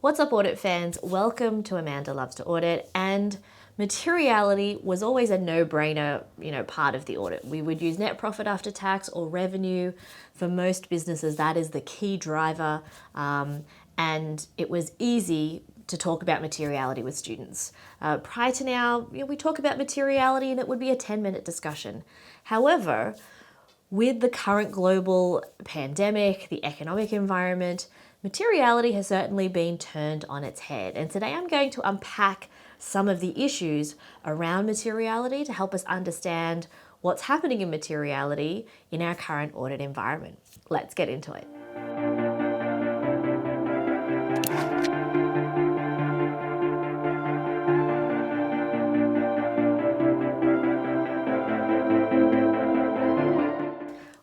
What's up, audit fans? Welcome to Amanda Loves to Audit. And materiality was always a no-brainer, part of the audit. We would use net profit after tax or revenue. For most businesses, that is the key driver. And it was easy to talk about materiality with students. Prior to now, we talk about materiality and it would be a 10-minute discussion. However, with the current global pandemic, the economic environment, materiality has certainly been turned on its head. And today I'm going to unpack some of the issues around materiality to help us understand what's happening in materiality in our current audit environment. Let's get into it.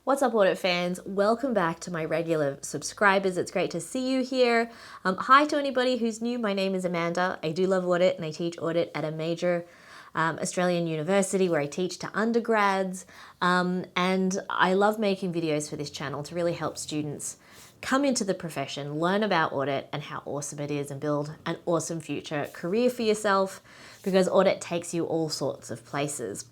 What's up, audit fans? Welcome back to my regular subscribers. It's great to see you here. Hi to anybody who's new. My name is Amanda. I do love audit and I teach audit at a major Australian university where I teach to undergrads. And I love making videos for this channel to really help students come into the profession, learn about audit and how awesome it is, and build an awesome future career for yourself, because audit takes you all sorts of places.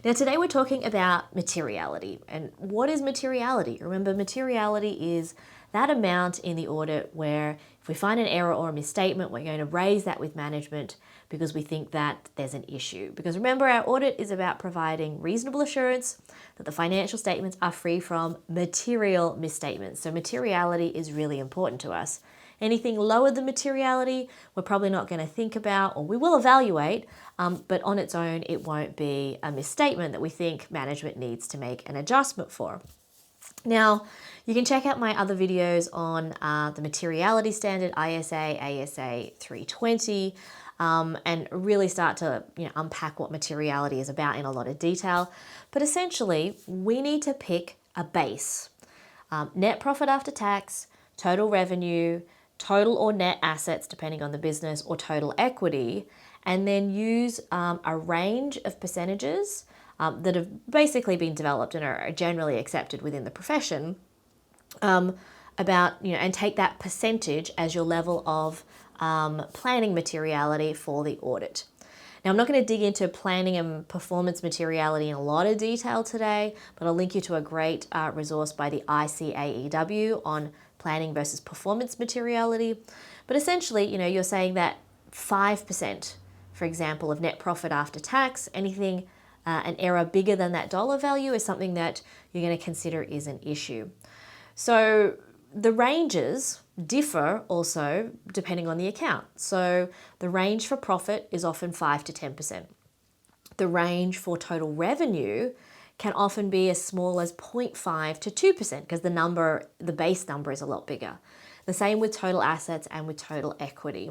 Now, today we're talking about materiality. And what is materiality? Remember, materiality is that amount in the audit where if we find an error or a misstatement, we're going to raise that with management because we think that there's an issue. Because remember, our audit is about providing reasonable assurance that the financial statements are free from material misstatements. So materiality is really important to us. Anything lower than materiality, we're probably not going to think about, or we will evaluate, but on its own, it won't be a misstatement that we think management needs to make an adjustment for. Now, you can check out my other videos on the materiality standard, ISA, ASA 320, and really start to unpack what materiality is about in a lot of detail. But essentially, we need to pick a base. Net profit after tax, total revenue, total or net assets, depending on the business, or total equity, and then use a range of percentages that have basically been developed and are generally accepted within the profession and take that percentage as your level of planning materiality for the audit. Now, I'm not going to dig into planning and performance materiality in a lot of detail today, but I'll link you to a great resource by the ICAEW on planning versus performance materiality. But essentially, you're saying that 5%, for example, of net profit after tax, anything, an error bigger than that dollar value is something that you're going to consider is an issue. So the ranges differ also depending on the account. So the range for profit is often 5 to 10%. The range for total revenue can often be as small as 0.5 to 2% because the base number is a lot bigger. The same with total assets and with total equity.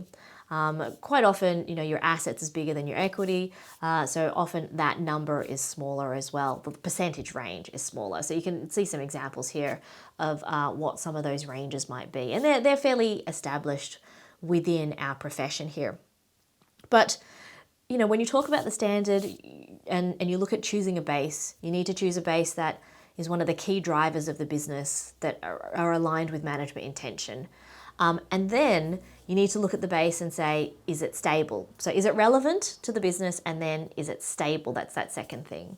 Quite often, your assets is bigger than your equity, so often that number is smaller as well. The percentage range is smaller. So you can see some examples here of what some of those ranges might be. And they're fairly established within our profession here. But when you talk about the standard and you look at choosing a base, you need to choose a base that is one of the key drivers of the business that are aligned with management intention. And then you need to look at the base and say, is it stable? So is it relevant to the business? And then is it stable? That's that second thing.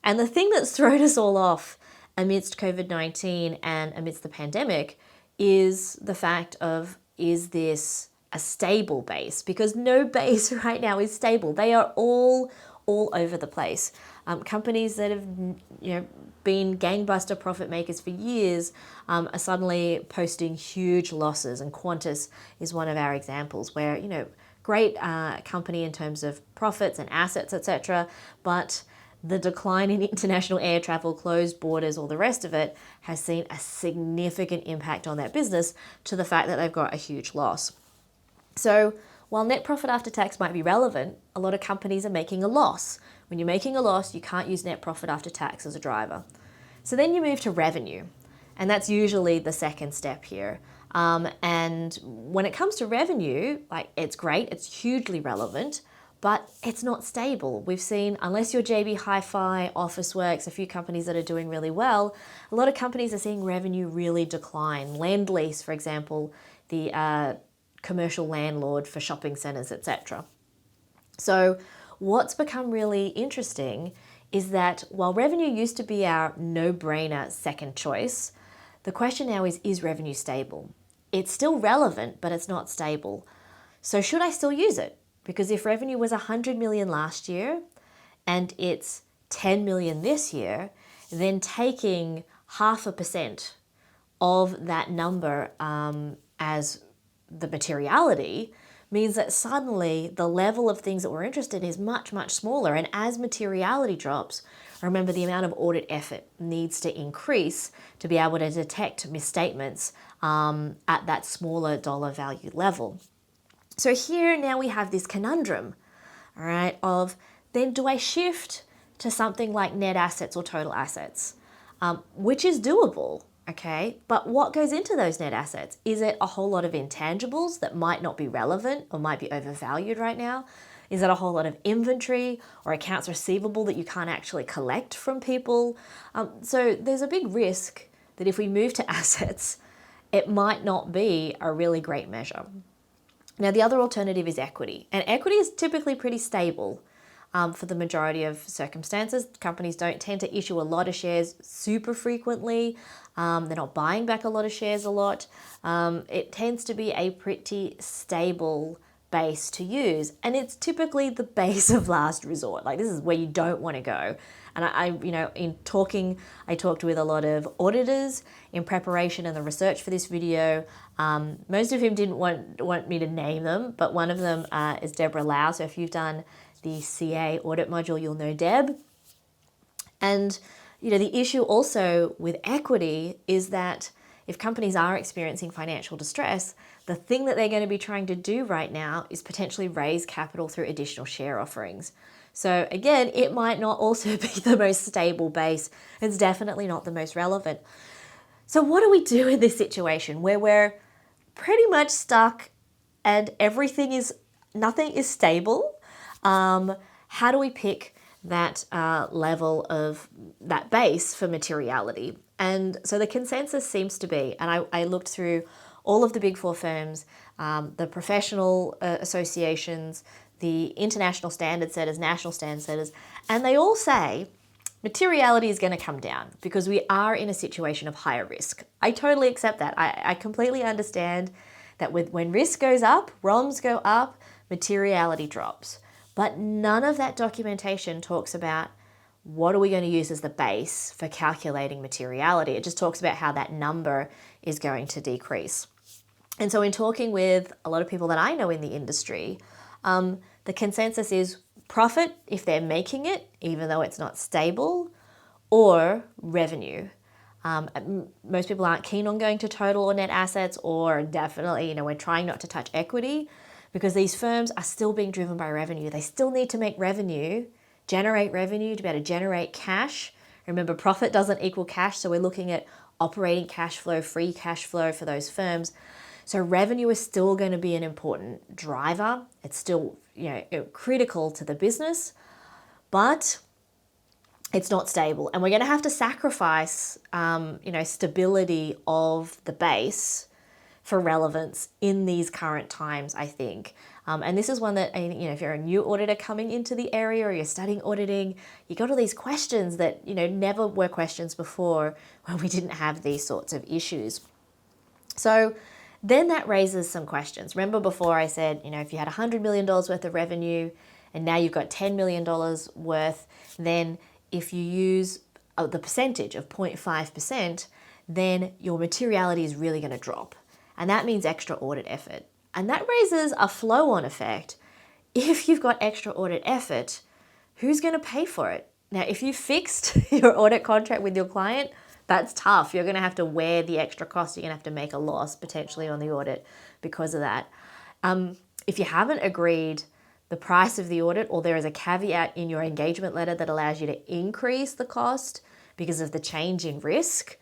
And the thing that's thrown us all off amidst COVID-19 and amidst the pandemic is the fact of, is this a stable base? Because no base right now is stable. They are all over the place. Companies that have been gangbuster profit makers for years are suddenly posting huge losses, and Qantas is one of our examples where great company in terms of profits and assets, etc., but the decline in international air travel, closed borders, all the rest of it has seen a significant impact on that business to the fact that they've got a huge loss. So while net profit after tax might be relevant, a lot of companies are making a loss. When you're making a loss, you can't use net profit after tax as a driver. So then you move to revenue, and that's usually the second step here. And when it comes to revenue, it's great, it's hugely relevant, but it's not stable. We've seen, unless you're JB Hi-Fi, Officeworks, a few companies that are doing really well, a lot of companies are seeing revenue really decline. Lend-Lease, for example, the commercial landlord for shopping centers, etc. So what's become really interesting is that while revenue used to be our no-brainer second choice, the question now is revenue stable? It's still relevant, but it's not stable. So should I still use it? Because if revenue was 100 million last year and it's 10 million this year, then taking 0.5% of that number as the materiality means that suddenly the level of things that we're interested in is much, much smaller. And as materiality drops, remember the amount of audit effort needs to increase to be able to detect misstatements at that smaller dollar value level. So here now we have this conundrum, all right, of then do I shift to something like net assets or total assets, which is doable, okay? But what goes into those net assets? Is it a whole lot of intangibles that might not be relevant or might be overvalued right now? Is it a whole lot of inventory or accounts receivable that you can't actually collect from people? So there's a big risk that if we move to assets, it might not be a really great measure. Now, the other alternative is equity, and equity is typically pretty stable for the majority of circumstances. Companies don't tend to issue a lot of shares super frequently. They're not buying back a lot of shares a lot. It tends to be a pretty stable base to use, and it's typically the base of last resort. Like, this is where you don't want to go. And I talked with a lot of auditors in preparation and the research for this video, most of whom didn't want me to name them, but one of them is Deborah Lau. So if you've done the CA audit module, you'll know Deb. And the issue also with equity is that if companies are experiencing financial distress, the thing that they're going to be trying to do right now is potentially raise capital through additional share offerings. So again, it might not also be the most stable base. It's definitely not the most relevant. So what do we do in this situation where we're pretty much stuck and nothing is stable? How do we pick that level of that base for materiality? And so the consensus seems to be, and I looked through all of the big four firms, the professional associations, the international standard setters, national standard setters, and they all say materiality is going to come down because we are in a situation of higher risk. I totally accept that. I completely understand that when risk goes up, ROMs go up, materiality drops. But none of that documentation talks about what are we going to use as the base for calculating materiality. It just talks about how that number is going to decrease. And so in talking with a lot of people that I know in the industry, the consensus is profit if they're making it, even though it's not stable, or revenue. Most people aren't keen on going to total or net assets, or definitely, we're trying not to touch equity because these firms are still being driven by revenue. They still need to make revenue, generate revenue to be able to generate cash. Remember, profit doesn't equal cash, so we're looking at operating cash flow, free cash flow for those firms. So revenue is still going to be an important driver. It's still, critical to the business, but it's not stable. And we're going to have to sacrifice, stability of the base for relevance in these current times, I think. And this is one that, if you're a new auditor coming into the area or you're studying auditing, you got all these questions that, never were questions before when we didn't have these sorts of issues. So then that raises some questions. Remember before I said, if you had $100 million worth of revenue and now you've got $10 million worth, then if you use the percentage of 0.5%, then your materiality is really going to drop. And that means extra audit effort. And that raises a flow-on effect. If you've got extra audit effort, who's going to pay for it? Now, if you fixed your audit contract with your client, that's tough. You're going to have to wear the extra cost. You're going to have to make a loss potentially on the audit because of that. If you haven't agreed the price of the audit, or there is a caveat in your engagement letter that allows you to increase the cost because of the change in risk,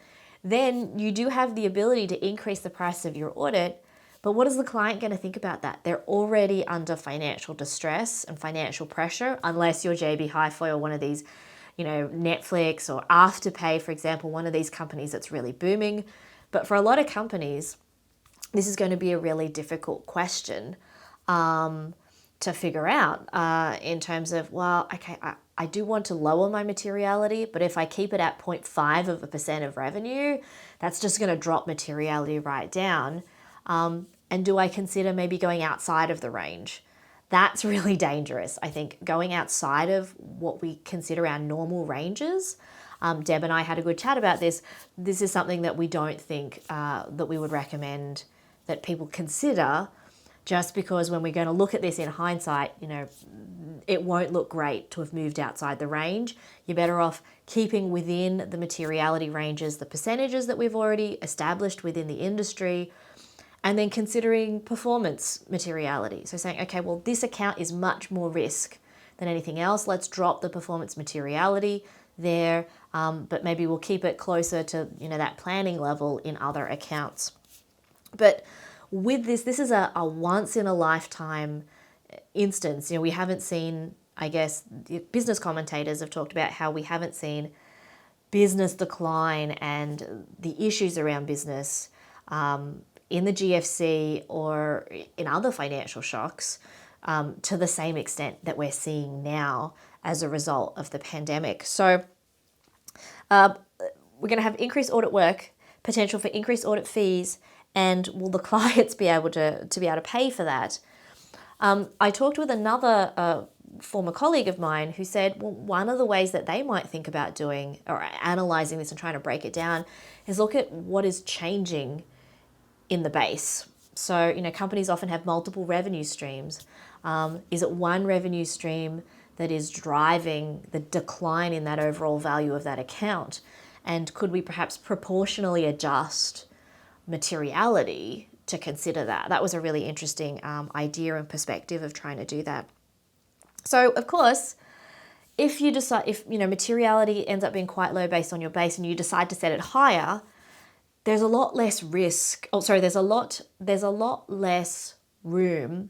then you do have the ability to increase the price of your audit. But what is the client going to think about that? They're already under financial distress and financial pressure, unless you're JB Hi-Fi or one of these, Netflix or Afterpay, for example, one of these companies that's really booming. But for a lot of companies, this is going to be a really difficult question to figure out in terms of, well, okay, I do want to lower my materiality, but if I keep it at 0.5% of revenue, that's just going to drop materiality right down. And do I consider maybe going outside of the range? That's really dangerous. I think going outside of what we consider our normal ranges. Deb and I had a good chat about this. This is something that we don't think that we would recommend that people consider, just because when we're going to look at this in hindsight, it won't look great to have moved outside the range. You're better off keeping within the materiality ranges, the percentages that we've already established within the industry, and then considering performance materiality. So saying, okay, well, this account is much more risk than anything else. Let's drop the performance materiality there, but maybe we'll keep it closer to that planning level in other accounts. But with this is a once in a lifetime instance. We haven't seen, I guess, the business commentators have talked about how we haven't seen business decline and the issues around business in the GFC or in other financial shocks to the same extent that we're seeing now as a result of the pandemic. So we're going to have increased audit work, potential for increased audit fees, and will the clients be able to pay for that? I talked with another former colleague of mine who said, well, one of the ways that they might think about doing or analyzing this and trying to break it down is look at what is changing in the base. So, companies often have multiple revenue streams. Is it one revenue stream that is driving the decline in that overall value of that account? And could we perhaps proportionally adjust materiality to consider that? That was a really interesting idea and perspective of trying to do that. So, of course, if materiality ends up being quite low based on your base and you decide to set it higher, there's a lot less risk. There's a lot less room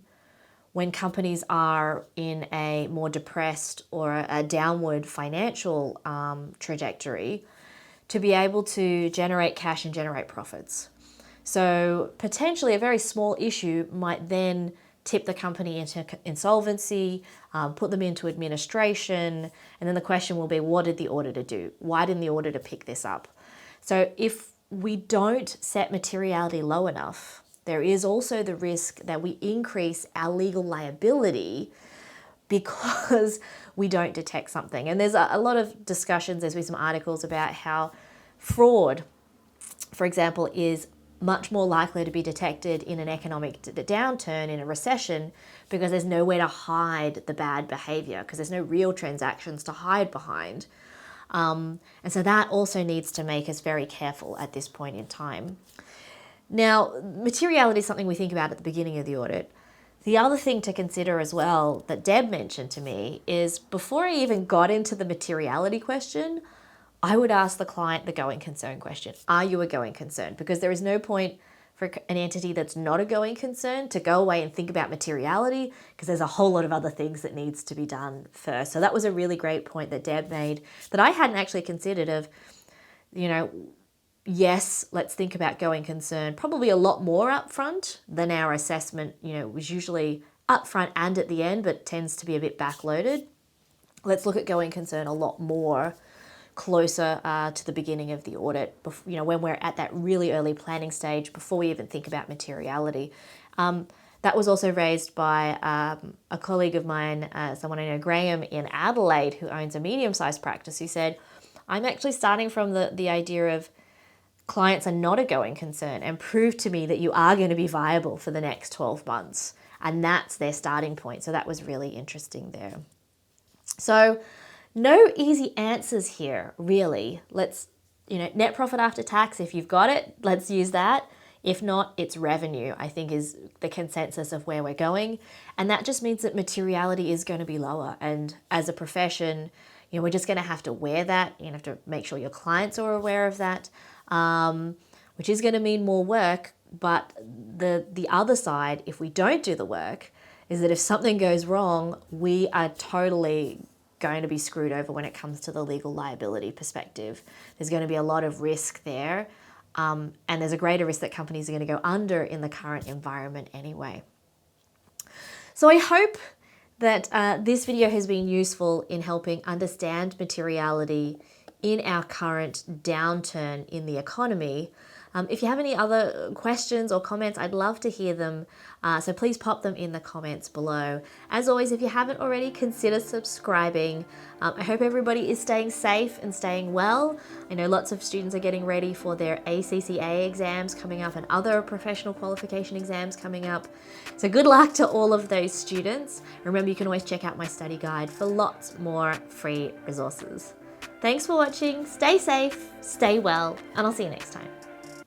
when companies are in a more depressed or a downward financial trajectory to be able to generate cash and generate profits. So potentially a very small issue might then tip the company into insolvency, put them into administration, and then the question will be, what did the auditor do? Why didn't the auditor pick this up? So if we don't set materiality low enough, there is also the risk that we increase our legal liability because we don't detect something. And there's a lot of discussions, there's been some articles about how fraud, for example, is much more likely to be detected in an economic downturn, in a recession, because there's nowhere to hide the bad behavior, because there's no real transactions to hide behind. And so that also needs to make us very careful at this point in time. Now, materiality is something we think about at the beginning of the audit. The other thing to consider as well that Deb mentioned to me is before I even got into the materiality question, I would ask the client the going concern question. Are you a going concern? Because there is no point for an entity that's not a going concern to go away and think about materiality, because there's a whole lot of other things that needs to be done first. So that was a really great point that Deb made that I hadn't actually considered of, yes, let's think about going concern, probably a lot more upfront than our assessment, was usually upfront and at the end, but tends to be a bit backloaded. Let's look at going concern a lot more closer to the beginning of the audit, when we're at that really early planning stage before we even think about materiality. That was also raised by a colleague of mine, someone I know, Graham in Adelaide, who owns a medium-sized practice, who said, I'm actually starting from the idea of clients are not a going concern and prove to me that you are going to be viable for the next 12 months. And that's their starting point. So that was really interesting there. So no easy answers here, really. Let's, net profit after tax, if you've got it, let's use that. If not, it's revenue, I think, is the consensus of where we're going. And that just means that materiality is going to be lower. And as a profession, we're just going to have to wear that. You have to make sure your clients are aware of that, which is going to mean more work. But the other side, if we don't do the work, is that if something goes wrong, we are totally going to be screwed over when it comes to the legal liability perspective. There's going to be a lot of risk there. and there's a greater risk that companies are going to go under in the current environment anyway. So I hope that this video has been useful in helping understand materiality in our current downturn in the economy. If you have any other questions or comments, I'd love to hear them. So please pop them in the comments below. As always, if you haven't already, consider subscribing. I hope everybody is staying safe and staying well. I know lots of students are getting ready for their ACCA exams coming up and other professional qualification exams coming up. So good luck to all of those students. Remember, you can always check out my study guide for lots more free resources. Thanks for watching. Stay safe, stay well, and I'll see you next time.